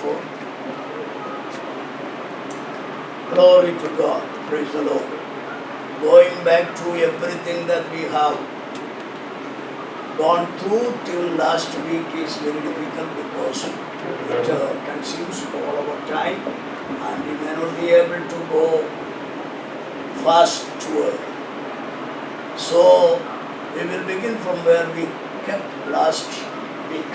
4. Glory to God. Praise the Lord. Going back to everything that we have gone through till last week is very difficult because it consumes all our time and we may not be able to go fast toward. So we will begin from where we kept last week,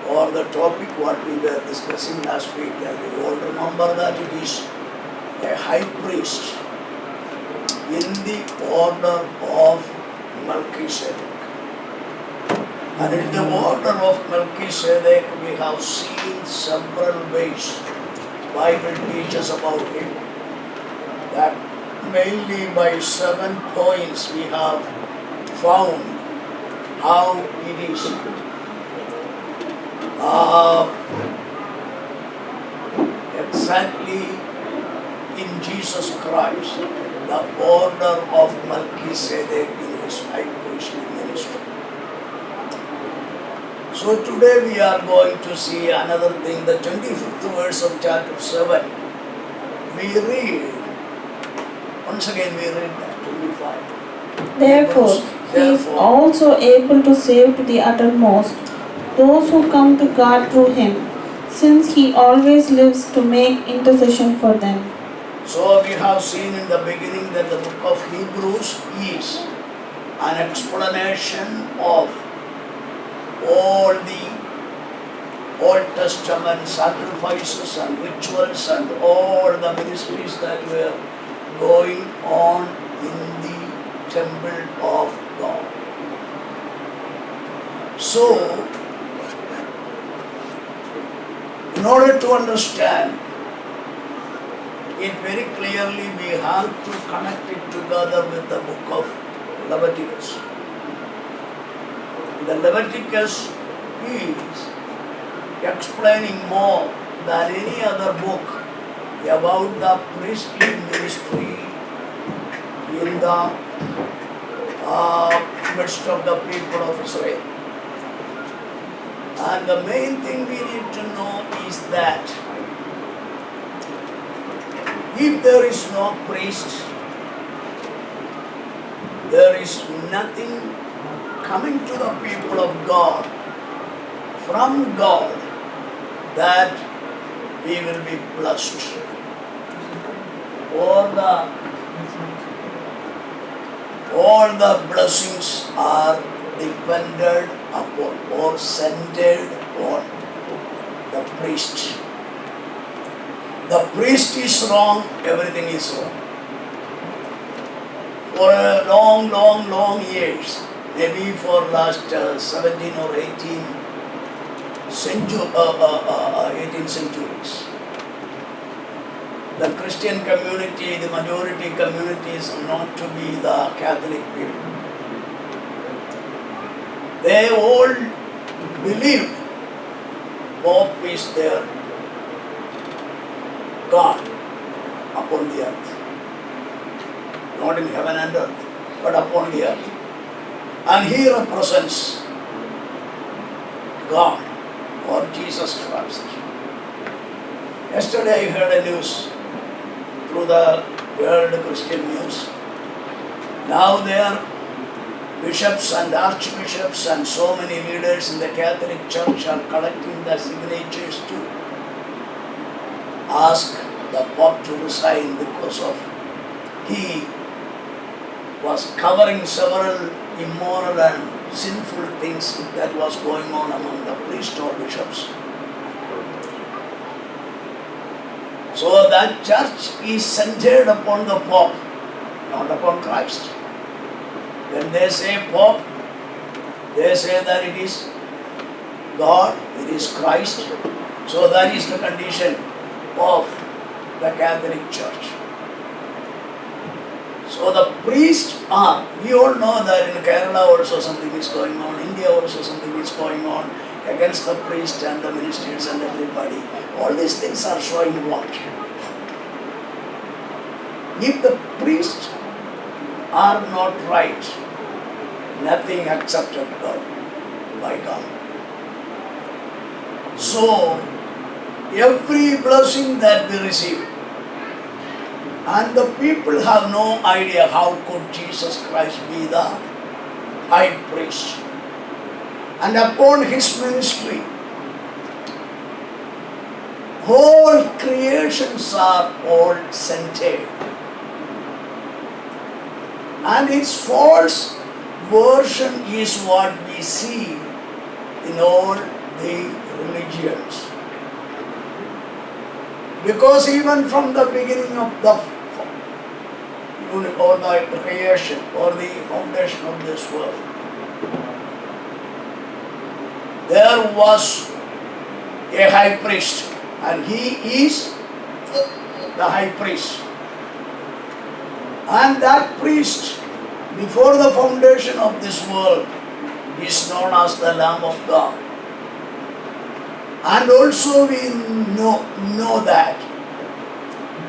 or the topic what we were discussing last week. And you all remember that it is a high priest in the order of Melchizedek. And in the order of Melchizedek, we have seen several ways Bible teaches about him. That mainly by 7 points we have found how it is exactly in Jesus Christ, the order of Melchizedek in his high priestly ministry. So today we are going to see another thing, the 25th verse of chapter 7. We read, once again we read that, 25. Therefore, he is also able to save to the uttermost those who come to God through him, since he always lives to make intercession for them. So we have seen in the beginning that the book of Hebrews is an explanation of all the Old Testament sacrifices and rituals and all the ministries that were going on in the temple of God. So, in order to understand it very clearly, we have to connect it together with the book of Leviticus. The Leviticus is explaining more than any other book about the priestly ministry in the midst of the people of Israel. And the main thing we need to know is that if there is no priest, there is nothing coming to the people of God from God that we will be blessed. All the blessings are dependent upon or centered on the priest. The priest is wrong, everything is wrong. For a long years, maybe for last 17 or 18 centuries, the Christian community, the majority community is known to be the Catholic people. They all believed Pope is their God upon the earth. Not in heaven and earth, but upon the earth. And he represents God or Jesus Christ. Yesterday I heard a news through the World Christian News. Now there are bishops and archbishops and so many leaders in the Catholic Church are collecting the signatures to ask the Pope to resign because of he was covering several immoral and sinful things that was going on among the priests or bishops. So that church is centered upon the Pope, not upon Christ. When they say Pope, they say that it is God, it is Christ. So that is the condition of the Catholic Church. So the priests are, we all know that in Kerala also something is going on, India also something is going on against the priest and the ministers and everybody. All these things are showing what? If the priests are not right, nothing accepted by God. So, every blessing that we receive, and the people have no idea how could Jesus Christ be the high priest. And upon his ministry, whole creations are all centered. And its false version is what we see in all the religions. Because even from the beginning of the creation or the foundation of this world, there was a high priest, and he is the high priest. And that priest, before the foundation of this world, is known as the Lamb of God. And also we know that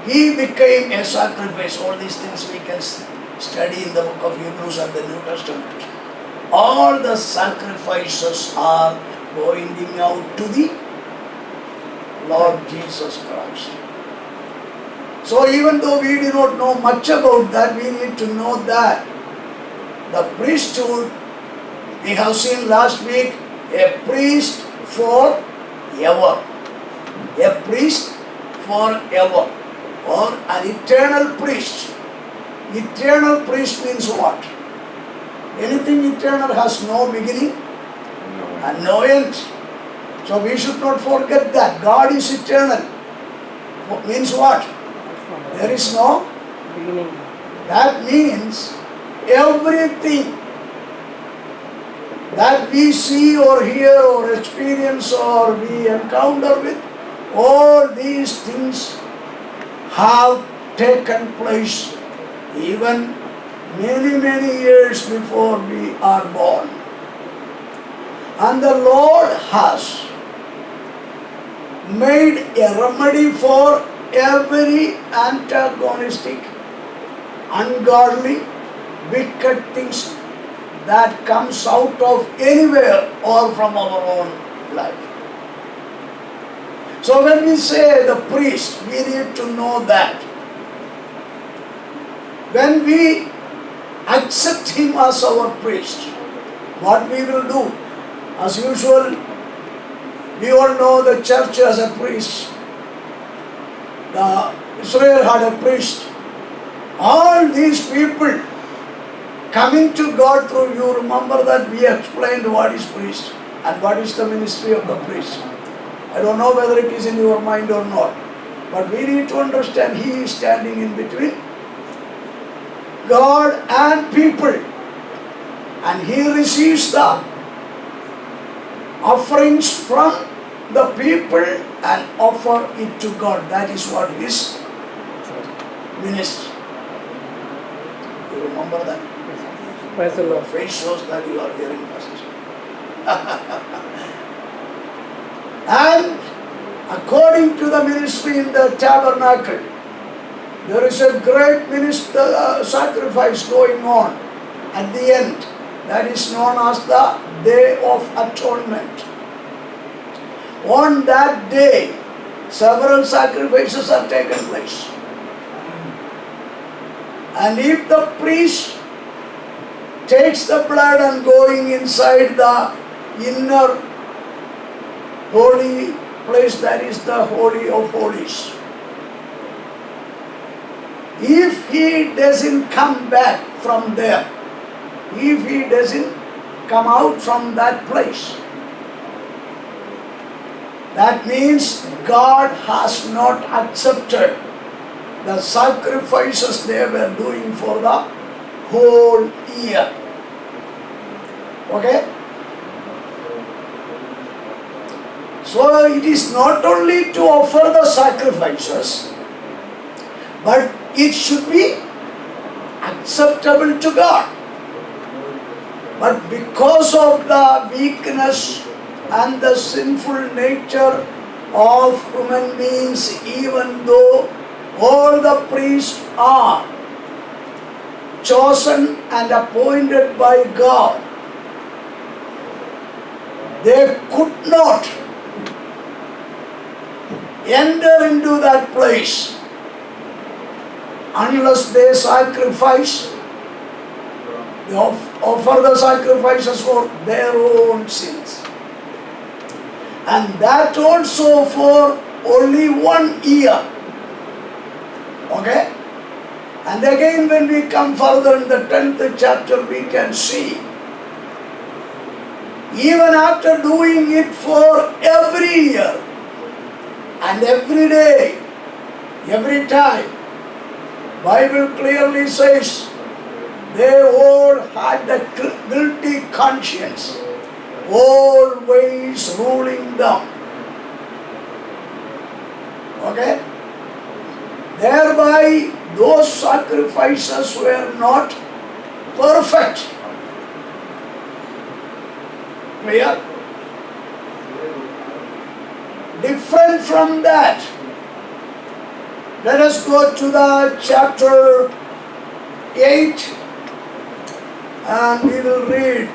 he became a sacrifice. All these things we can study in the book of Hebrews and the New Testament. All the sacrifices are pointing out to the Lord Jesus Christ. So even though we do not know much about that, we need to know that the priesthood, we have seen last week, a priest forever. A priest forever. Or an eternal priest. Eternal priest means what? Anything eternal has no beginning and no end. So we should not forget that. God is eternal. Means what? There is no beginning. That means everything that we see or hear or experience or we encounter with, all these things have taken place even many years before we are born. And the Lord has made a remedy for every antagonistic, ungodly, wicked things that comes out of anywhere or from our own life. So when we say the priest, we need to know that when we accept him as our priest, what we will do? As usual, we all know the church has a priest. Israel had a priest. All these people coming to God through, you remember that we explained what is priest and what is the ministry of the priest. I don't know whether it is in your mind or not, but we need to understand he is standing in between God and people, and he receives the offerings from the people and offer it to God. That is what his ministry. You remember that? Praise the Your Lord. face shows that you are hearing first. And according to the ministry in the tabernacle, there is a great sacrifice going on at the end. That is known as the Day of Atonement. On that day, several sacrifices are taken place. And if the priest takes the blood and going inside the inner holy place, that is the Holy of Holies, if he doesn't come back from there, if he doesn't come out from that place, that means God has not accepted the sacrifices they were doing for the whole year. Okay? So it is not only to offer the sacrifices, but it should be acceptable to God. But because of the weakness and the sinful nature of human beings, even though all the priests are chosen and appointed by God, they could not enter into that place unless they sacrifice, they offer the sacrifices for their own sins. And that also for only 1 year. Okay? And again when we come further in the 10th chapter, we can see even after doing it for every year and every day, every time, Bible clearly says they all had the guilty conscience, always ruling them. Okay? Thereby those sacrifices were not perfect. Clear? Different from that, let us go to the chapter 8 and we will read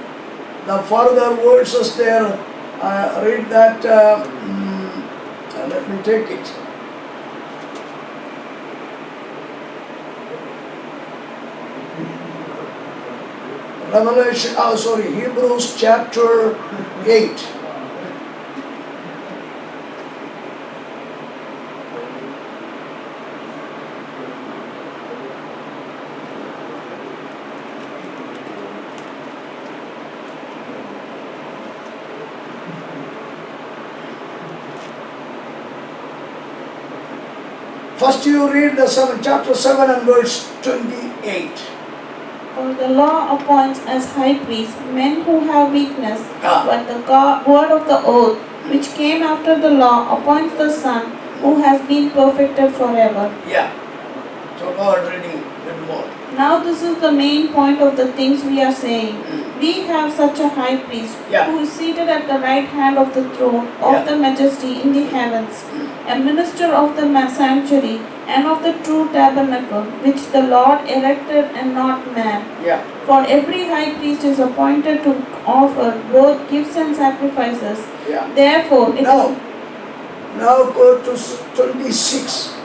the further verses there. Read that, let me take it. Hebrews chapter 8. First you read the chapter 7 and verse 28. For the law appoints as high priests men who have weakness, Ah. but the word of the oath, which came after the law, appoints the Son, who has been perfected forever. Yeah. So go on reading a little more. Now this is the main point of the things we are saying. We have such a high priest, Yeah. who is seated at the right hand of the throne of Yeah. the majesty in the heavens, a minister of the sanctuary and of the true tabernacle, which the Lord erected and not man. Yeah. For every high priest is appointed to offer both gifts and sacrifices. Yeah. Therefore, it Now, is now go to 26.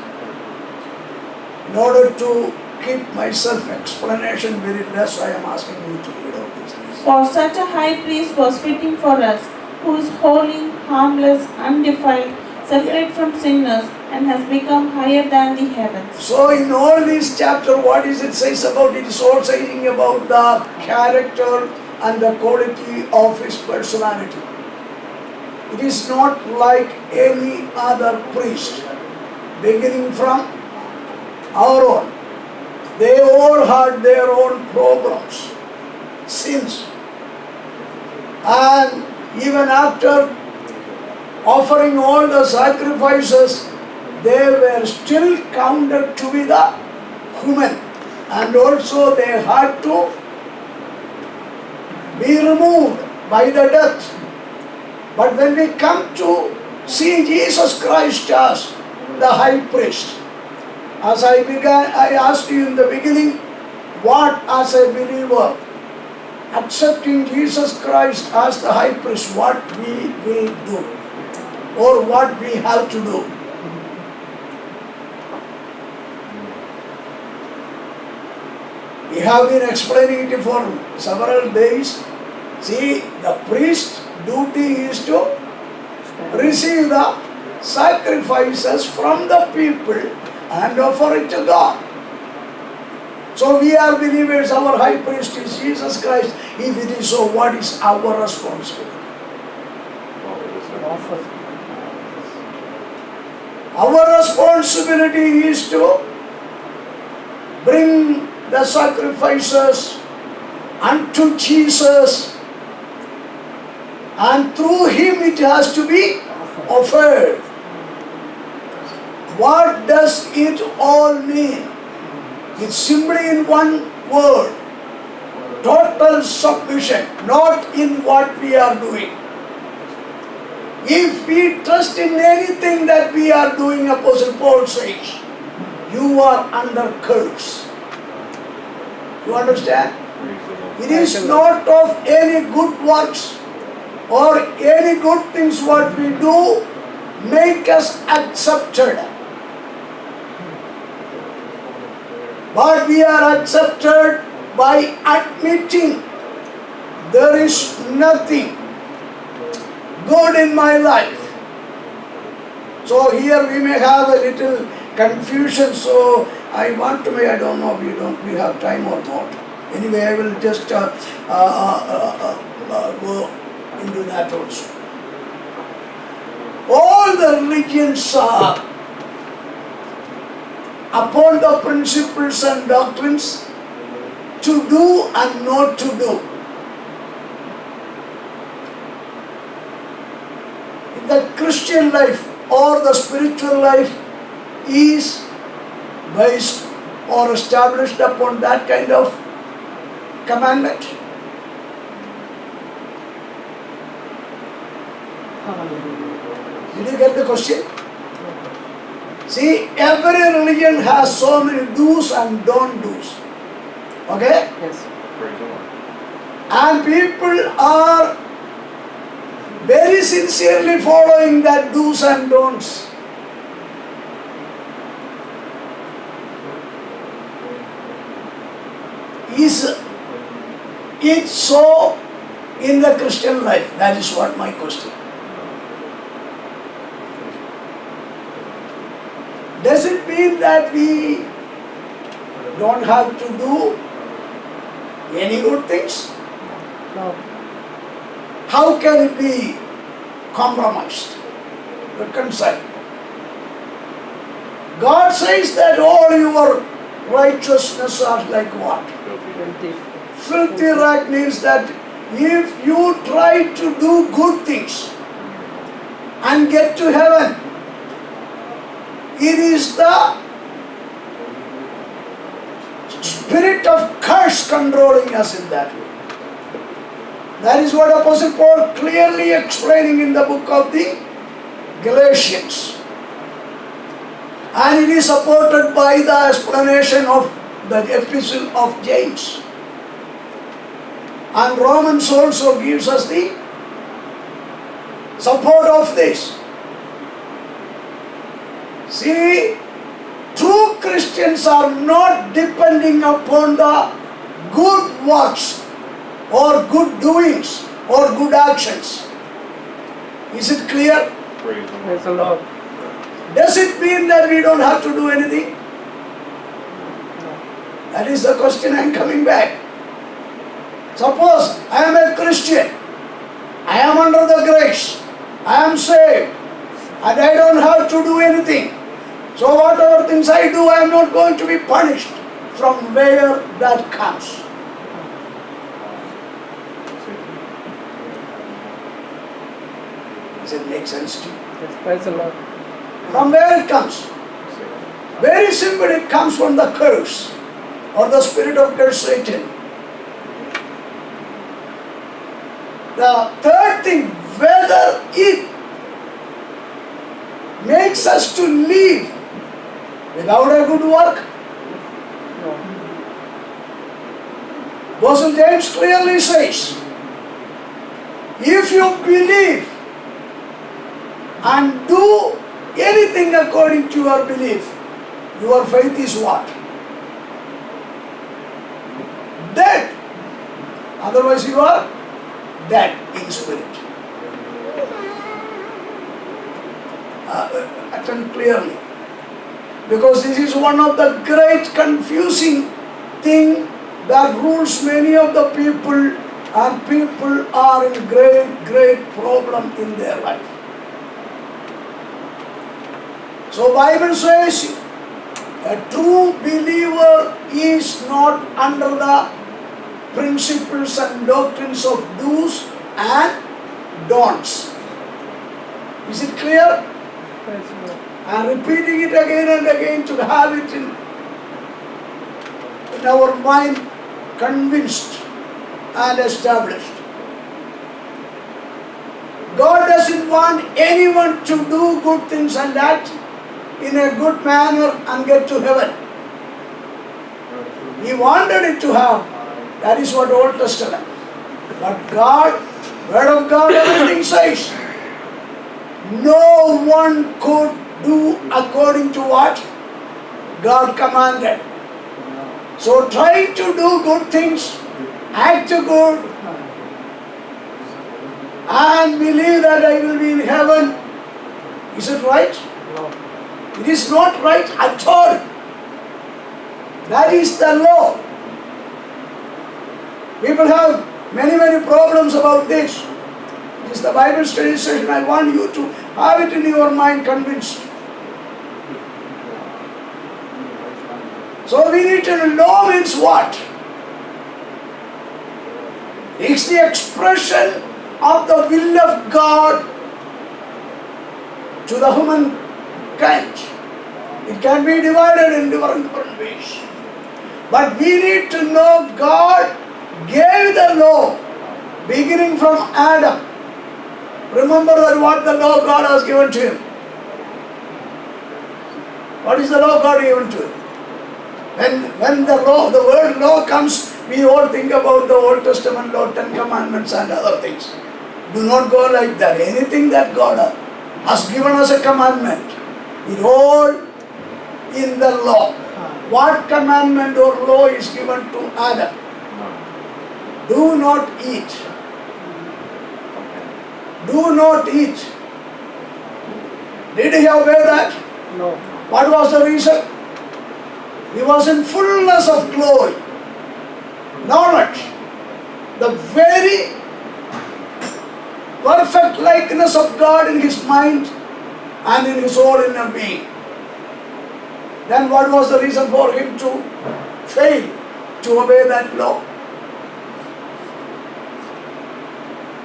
In order to keep my self-explanation very less, I am asking you to read all these things. for such a high priest was fitting for us, who is holy, harmless, undefiled, separate from sinners, and has become higher than the heavens. So in all this chapter, what is it says about? It is all saying about the character and the quality of his personality. It is not like any other priest, beginning from our own. They all had their own programs, sins. And even after offering all the sacrifices, they were still counted to be the human, and also they had to be removed by the death. But when we come to see Jesus Christ as the high priest, as I asked you in the beginning, what as a believer, accepting Jesus Christ as the high priest, what we will do or what we have to do. We have been explaining it for several days. See, the priest's duty is to receive the sacrifices from the people and offer it to God. So we are believers, our high priest is Jesus Christ. If it is so, what is our responsibility? Our responsibility is to bring the sacrifices unto Jesus, and through him it has to be offered. What does it all mean? It's simply in one word: total submission, not in what we are doing. If we trust in anything that we are doing, Apostle Paul says, you are under curse. You understand? It is not of any good works or any good things what we do make us accepted. But we are accepted by admitting there is nothing good in my life. So here we may have a little confusion. So I want to make, I don't know, we have time or not. Anyway, I will just go into that also. All the religions are upon the principles and doctrines to do and not to do. The Christian life or the spiritual life is based or established upon that kind of commandment. Did you get the question? See, every religion has so many do's and don't do's. Okay? Yes. And people are very sincerely following that do's and don'ts. Is it so in the Christian life? That is what my question. Does it mean that we don't have to do any good things? No. How can it be compromised, reconciled? God says that all your righteousness are like what? Filthy. Filthy rag means that if you try to do good things and get to heaven, it is the spirit of curse controlling us in that way. That is what Apostle Paul clearly explaining in the book of the Galatians. And it is supported by the explanation of the epistle of James. And Romans also gives us the support of this. See, true Christians are not depending upon the good works or good doings or good actions. Is it clear? Praise the Lord. Does it mean that we don't have to do anything? That is the question I am coming back. Suppose I am a Christian, I am under the grace, I am saved, and I don't have to do anything. So whatever things I do, I am not going to be punished. From where that comes? Does it make sense to you? Yes, praise the Lord. From where it comes? Very simple, it comes from the curse or the spirit of curse, Satan. The third thing, whether it makes us to live without a good work. No. Apostle James clearly says, if you believe and do anything according to your belief, your faith is what? Dead. Otherwise you are dead in spirit. Attend clearly. Because this is one of the great confusing thing that rules many of the people, and people are in great problem in their life. So Bible says a true believer is not under the principles and doctrines of do's and don'ts. Is it clear? Praise the Lord. I am repeating it again and again to have it in our mind convinced and established. God doesn't want anyone to do good things and act in a good manner and get to heaven. He wanted it to have. That is what Old Testament. But God, Word of God, everything says, no one could do according to what God commanded. So try to do good things, act good, and believe that I will be in heaven. Is it right? No. It is not right at all. That is the law. People have many problems about this. This is the Bible study session. I want you to have it in your mind convinced. So we need to know. Law means what? It's the expression of the will of God to the humankind. It can be divided in different ways. But we need to know God gave the law beginning from Adam. Remember that what the law God has given to him. What is the law God given to him? When the word law comes, we all think about the Old Testament law, 10 commandments and other things. Do not go like that. Anything that God has given us a commandment, it all in the law. What commandment or law is given to Adam? Do not eat. Do not eat. Did he obey that? No. What was the reason? He was in fullness of glory, knowledge, the very perfect likeness of God in his mind and in his whole inner being. Then what was the reason for him to fail to obey that law?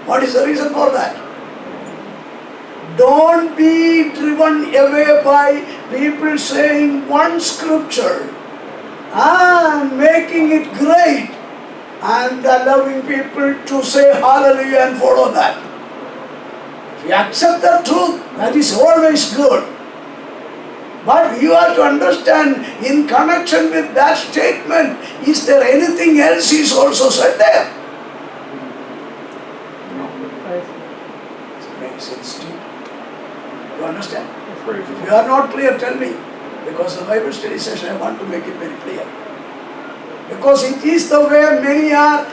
What is the reason for that? Don't be driven away by people saying one scripture and making it great and allowing people to say hallelujah and follow that. If you accept the truth, that is always good. But you have to understand, in connection with that statement, is there anything else is also said there? It makes sense to you. You understand? If you are not clear, tell me. Because the Bible study session, I want to make it very clear. Because it is the way many are.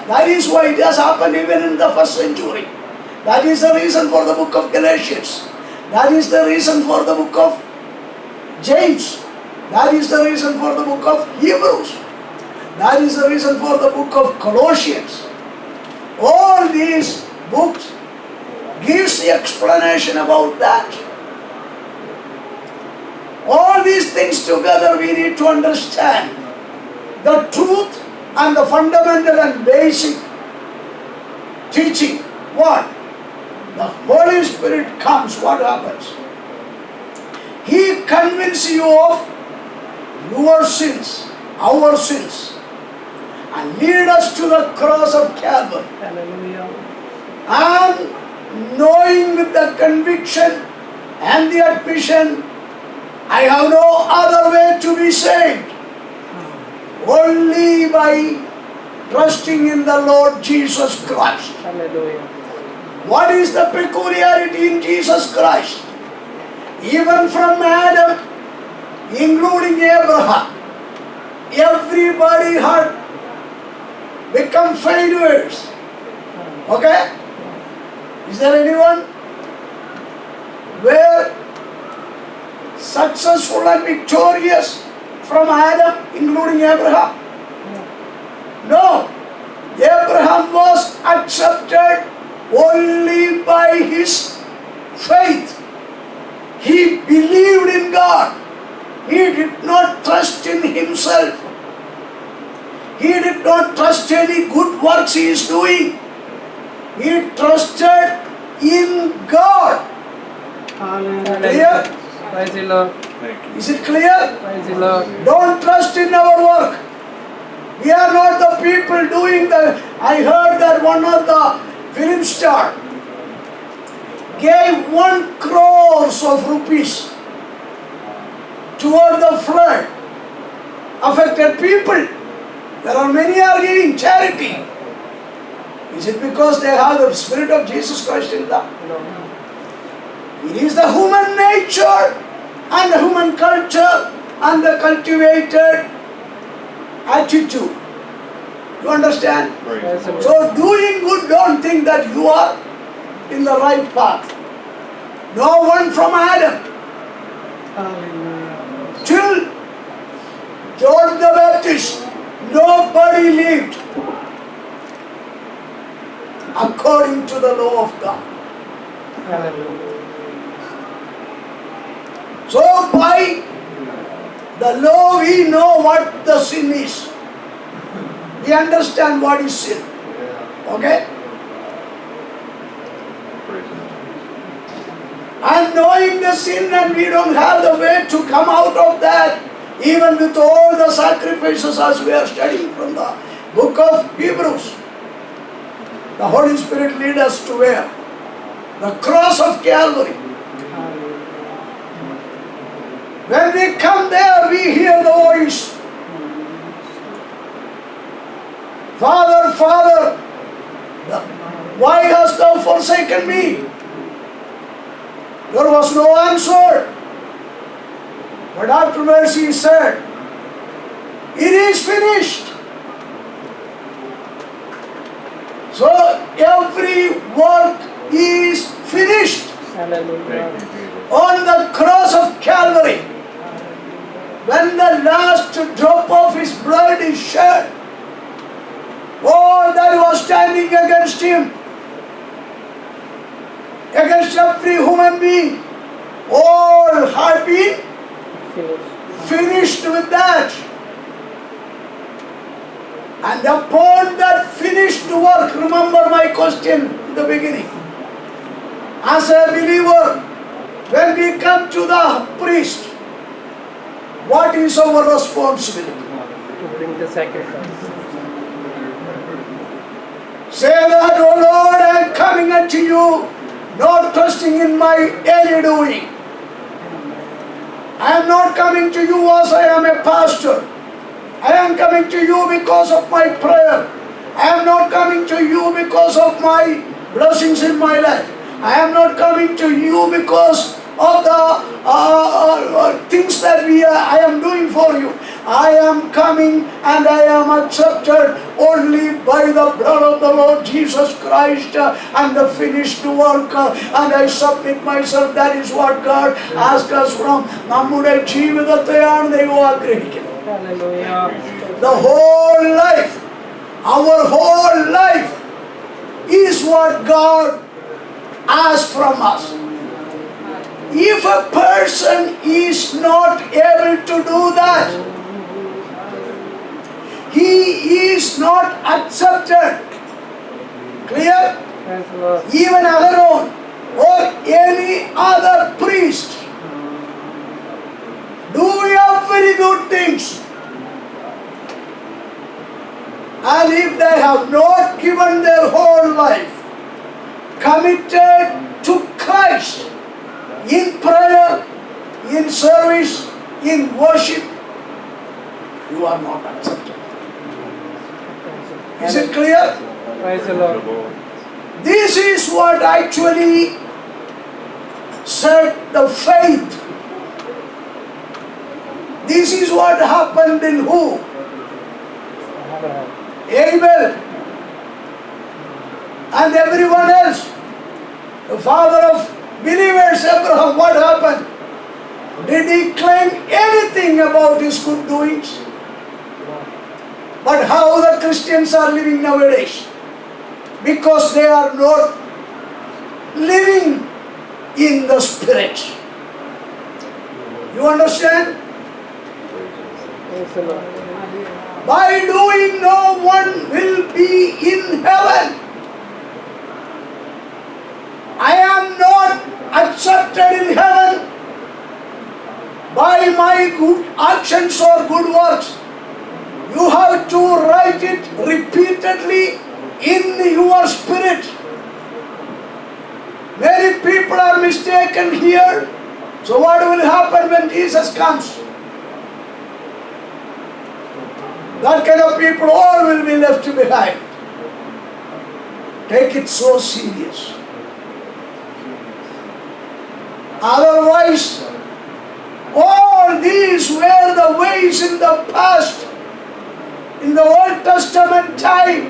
That is why it has happened even in the first century. That is the reason for the book of Galatians. That is the reason for the book of James. That is the reason for the book of Hebrews. That is the reason for the book of Colossians. All these books gives the explanation about that. All these things together we need to understand. The truth and the fundamental and basic teaching. What? The Holy Spirit comes, what happens? He convinces you of your sins, our sins, and lead us to the cross of Calvary. Hallelujah. And knowing with the conviction and the admission, I have no other way to be saved. Only by trusting in the Lord Jesus Christ. Hallelujah. What is the peculiarity in Jesus Christ? Even from Adam, including Abraham, everybody had become failures. Okay? Is there anyone where successful and victorious from Adam, including Abraham? No. Abraham was accepted only by his faith. He believed in God. He did not trust in himself. He did not trust any good works he is doing. He trusted in God. Hallelujah. Clear? Praise the Lord. Is it clear? Praise the Lord. Don't trust in our work. We are not the people doing the... I heard that one of the film star gave 1 crore of rupees toward the flood affected people. There are many are giving charity. Is it because they have the Spirit of Jesus Christ in them? No. It is the human nature and the human culture and the cultivated attitude. You understand? Praise the Lord. So doing good, don't think that you are in the right path. No one from Adam Hallelujah. till John the Baptist, nobody lived according to the law of God. Hallelujah. So by the law we know what the sin is. We understand what is sin. Okay? And knowing the sin, and we don't have the way to come out of that, even with all the sacrifices as we are studying from the book of Hebrews. The Holy Spirit leads us to where? The cross of Calvary. When we come there, we hear the voice. Father, Father, why hast thou forsaken me? There was no answer. But afterwards he said, it is finished. So every work is finished. Hallelujah. On the cross of Calvary, when the last drop of his blood is shed, all that was standing against him, against every human being, all had been finished with that. And upon that finished work, remember my question in the beginning. As a believer, when we come to the priest, what is our responsibility? To bring the sacrifice. Say that, oh Lord, I am coming unto you, not trusting in my any doing. I am not coming to you as I am a pastor. I am coming to you because of my prayer. I am not coming to you because of my blessings in my life. I am not coming to you because of the things that I am doing for you. I am coming and I am accepted only by the blood of the Lord Jesus Christ and the finished work, and I submit myself. That is what God asks us from. നമ്മുടെ ജീവിതത്തെയാണ് ദൈവം ആഗ്രഹിക്കുന്നത്. Hallelujah. The whole life, our whole life is what God asks from us. If a person is not able to do that, he is not accepted. Clear? Praise the Lord. Even Aaron or any other priest do every good things. And if they have not given their whole life committed to Christ in prayer, in service, in worship, you are not accepted. Is it clear? Praise the Lord. This is what actually set the faith. This is what happened in who? Abraham. Abel and everyone else. The father of believers, Abraham, what happened? Did he claim anything about his good doings? But how the Christians are living nowadays? Because they are not living in the Spirit. You understand? Praise the Lord. By doing, no one will be in heaven. I am not accepted in heaven by my good actions or good works. You have to write it repeatedly in your spirit. Many people are mistaken here. So what will happen when Jesus comes? That kind of people all will be left behind. Take it so serious. Otherwise, all these were the ways in the past, in the Old Testament time.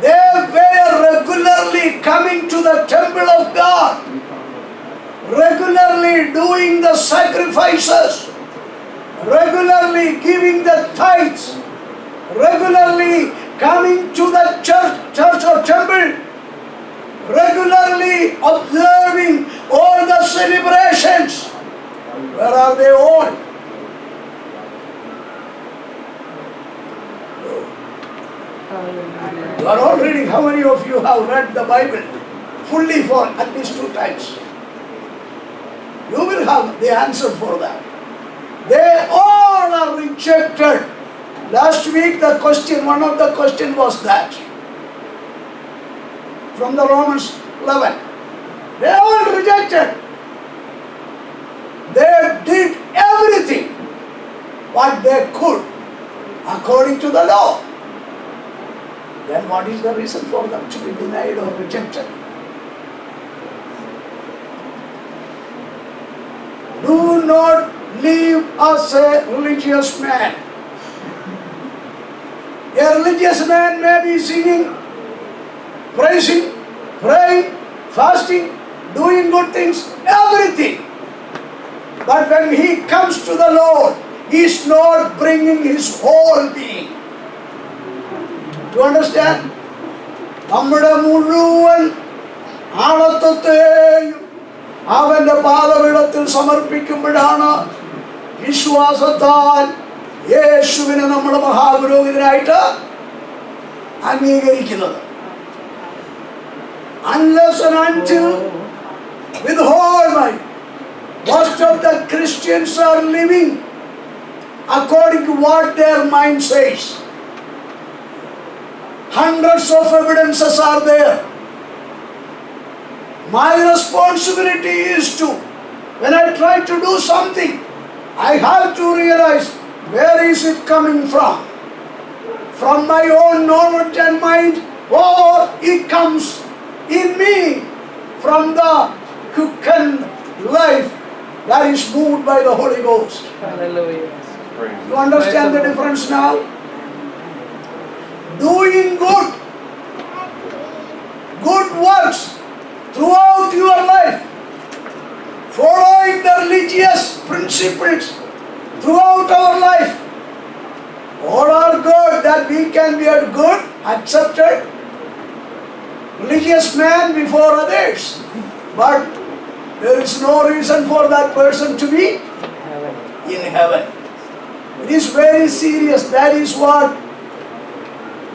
They were regularly coming to the temple of God, regularly doing the sacrifices, regularly giving the tithes, regularly coming to the church or temple, regularly observing all the celebrations. Where are they all? You are all reading. How many of you have read the Bible fully for at least 2 times? You will have the answer for that. They all are rejected. Last week the question, one of the question was that. From the Romans 11. They all rejected. They did everything what they could according to the law. Then what is the reason for them to be denied or rejected? Do not live as a religious man. A religious man may be singing, praising, praying, fasting, doing good things, everything. But when he comes to the Lord, he is not bringing his whole being. Do you understand? നമ്മുടെ മുഴുവൻ ആളത്വത്തെയും അവന്റെ പാദപീഠത്തിൽ സമർപ്പിക്കുമ്പോഴാണ് വിശ്വാസത്താൽ യേശുവിനെ നമ്മുടെ മഹാപുരോഹിതനായിട്ട് അംഗീകരിക്കുന്നത്. Unless and until with whole mind, most of the Christians are living according to what their mind says. Hundreds of evidences are there. My responsibility is to, when I try to do something, I have to realize where is it coming from? From my own knowledge and mind, or it comes in me from the quickened life that is moved by the Holy Ghost. Hallelujah. You understand the difference now? Doing good works throughout your life, following the religious principles throughout our life, all are good, that we can be a good, accepted, religious man before others. But there is no reason for that person to be in heaven. It is very serious. That is what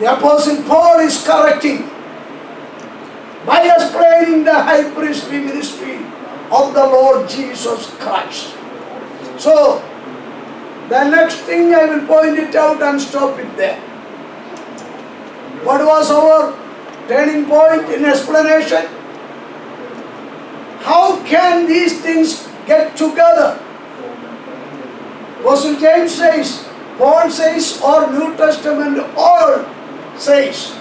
the Apostle Paul is correcting by explaining the high priestly ministry of the Lord Jesus Christ. So, the next thing I will point it out and stop it there. What was our turning point in explanation? How can these things get together? Apostle James says, Paul says, or New Testament all says,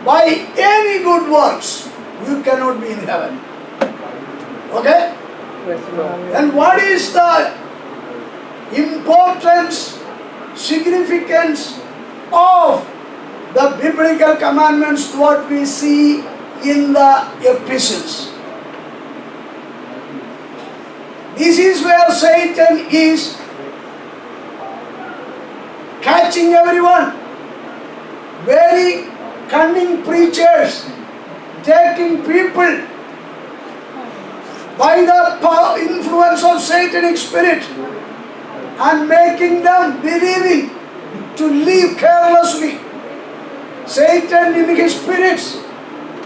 by any good works you cannot be in heaven. Okay? And what is the importance, significance of the biblical commandments what we see in the epistles? This is where Satan is catching everyone. Very cunning preachers taking people by the influence of satanic spirit and making them believing to live carelessly. Satan in his spirits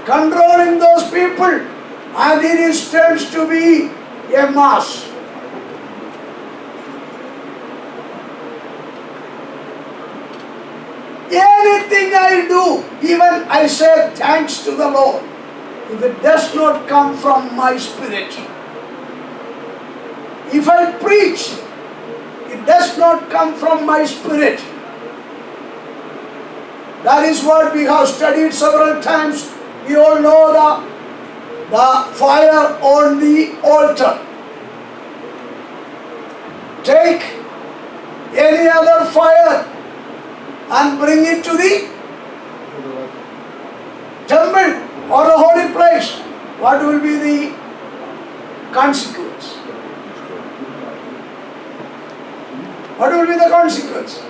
controlling those people, and it is turns to be a mass. Anything I do, even I say thanks to the Lord, if it does not come from my spirit. If I preach, it does not come from my spirit. That is what we have studied several times. We all know the the fire on the altar. Take any other fire and bring it to the temple or a holy place. What will be the consequence? What will be the consequence?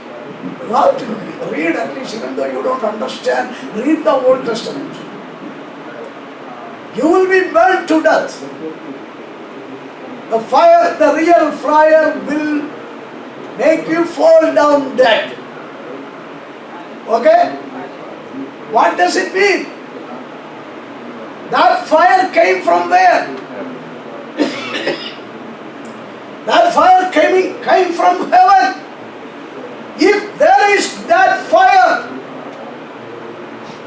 You have to read, at least, even though you don't understand, read the Old Testament. You will be burnt to death. The fire, the real fire will make you fall down dead. Okay? What does it mean? That fire came from where? That fire came from heaven. If there is that fire,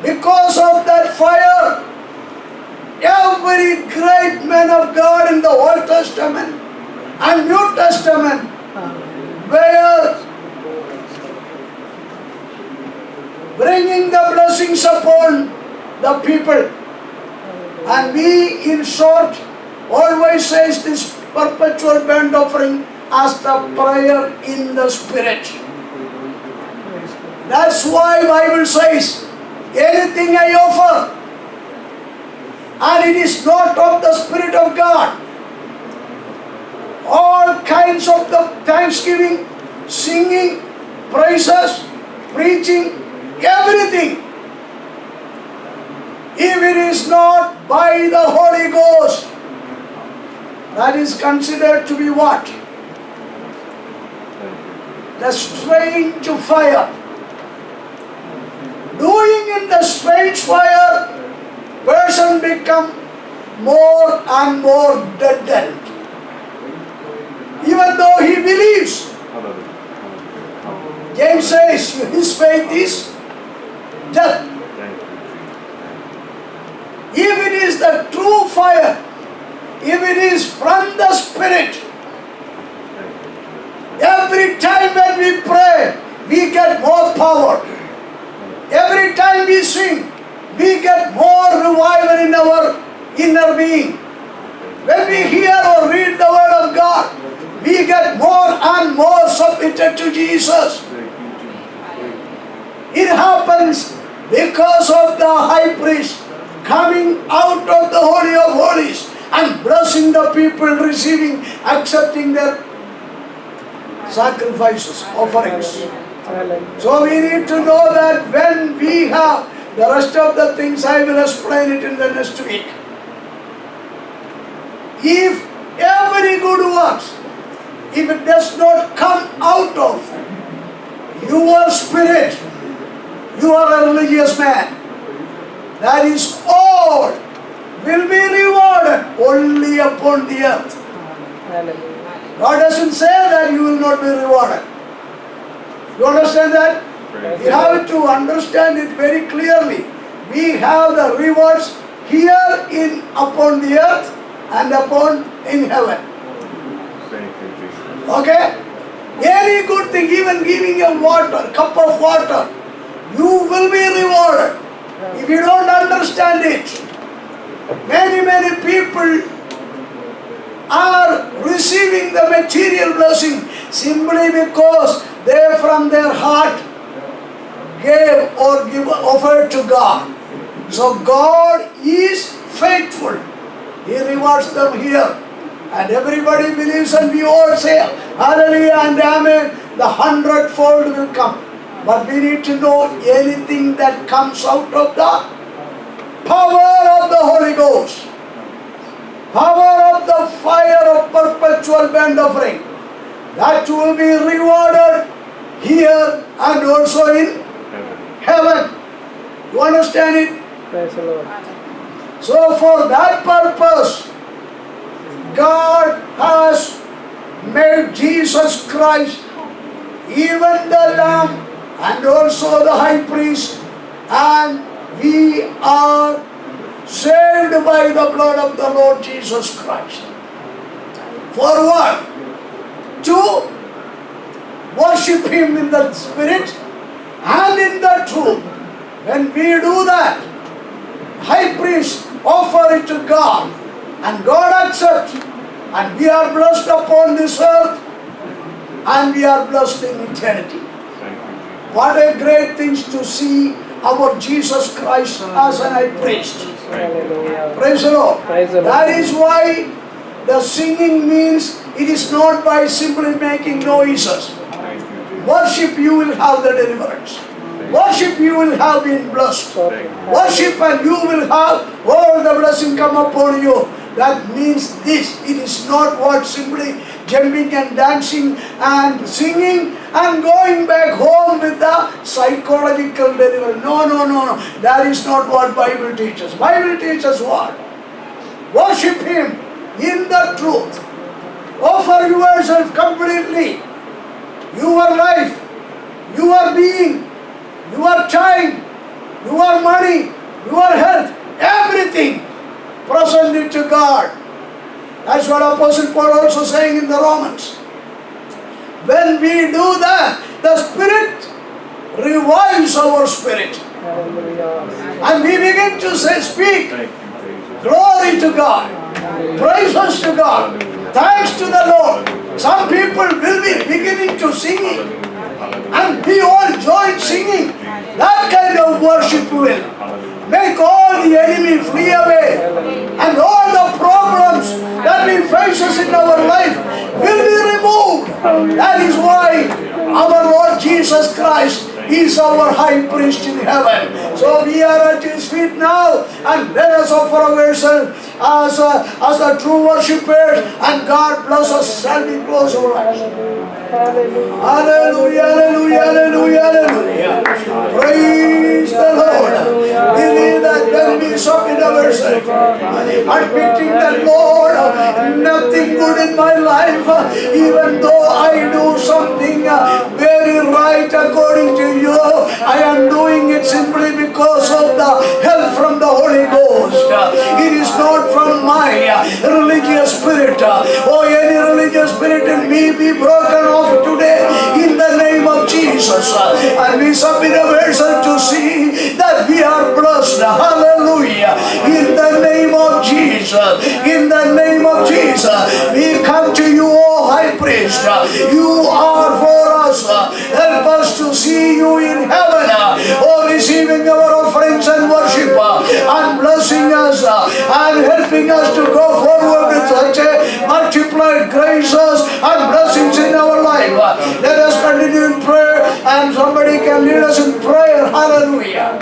because of that fire, every great man of God in the Old Testament and New Testament were bringing the blessings upon the people. And we, in short, always says this perpetual burnt offering as the prayer in the Spirit. That's why Bible says, anything I offer, and it is not of the Spirit of God, all kinds of the thanksgiving, singing, praises, preaching, everything, if it is not by the Holy Ghost, that is considered to be what? The strange fire. Doing in the strange fire, person become more and more dead. Even though he believes. James says his faith is death. If it is the true fire, if it is from the Spirit, every time when we pray, we get more power. Every time we sing, we get more revival in our inner being. When we hear or read the Word of God, we get more and more submitted to Jesus. It happens because of the high priest coming out of the Holy of Holies and blessing the people, receiving, accepting their sacrifices, offerings. So we need to know that when we have the rest of the things, I will explain it in the next week. If every good works, if it does not come out of your spirit, you are a religious man. That is all will be rewarded only upon the earth. God doesn't say that you will not be rewarded. You understand that? You have to understand it very clearly. We have the rewards here upon the earth and upon in heaven. Okay? Any good thing, even giving a cup of water, you will be rewarded. If you don't understand it, many people are receiving the material blessing simply because they from their heart gave or offered to God. So God is faithful. He rewards them here. And everybody believes and we all say hallelujah and amen. The 100-fold will come. But we need to know anything that comes out of the power of the Holy Ghost. Power of the fire of perpetual burnt offering. That will be rewarded here and also in heaven. You understand it? Praise the Lord. So for that purpose, God has made Jesus Christ, even the Lamb and also the High Priest, and we are saved by the blood of the Lord Jesus Christ. For what? To worship Him in the Spirit and in the truth. When we do that, High Priest offer it to God, and God accepts, and we are blessed upon this earth, and we are blessed in eternity. What a great thing to see our Jesus Christ as an high priest. Hallelujah. Praise the Lord. Praise the Lord. That is why the singing means it is not by simply making noises. Worship, you will have the deliverance. Worship, you will have been blessed. Worship, and you will have all the blessing come upon you. That means this. It is not what simply jumping and dancing and singing and going back home with the psychological deliverance. No, no, no, no. That is not what Bible teaches. Bible teaches what? Worship Him in the truth. Offer yourself completely. Your life, your being, your time, your money, your health, everything. Present it to God. That's what Apostle Paul also saying in the Romans. When we do that, the Spirit revives our spirit. Hallelujah. And we begin to say, speak. Glory to God. Praises to God. Thanks to the Lord. Some people will be beginning to sing. And we all join singing. That kind of worship will make all the enemy flee away. And all the problems that we faces in our life will be removed. That is why our Lord Jesus Christ is our high priest in heaven. So we are at His feet now, and let us offer ourselves as a true worshippers, and God bless us. Shall we close our eyes? Hallelujah. Hallelujah, hallelujah, hallelujah, hallelujah. Praise the Lord. Believe that when we submit ourselves, admitting that, Lord, nothing good in my life, even though I do something very right according to you, I am doing it simply because of the help from the Holy Ghost. It is not from my religious spirit. Oh, any religious spirit in me be broken off today in the name of Jesus. And we submit ourselves to see that we are blessed. Hallelujah. In the name of Jesus. In the name of Jesus. We come to you, O High Priest. You are for us. Help us to see you in heaven. Oh, receiving our offerings and worship and blessing us and helping us to go forward with such a multiplied graces and blessings in our life. Let us continue in prayer, and somebody can lead us in prayer. Hallelujah.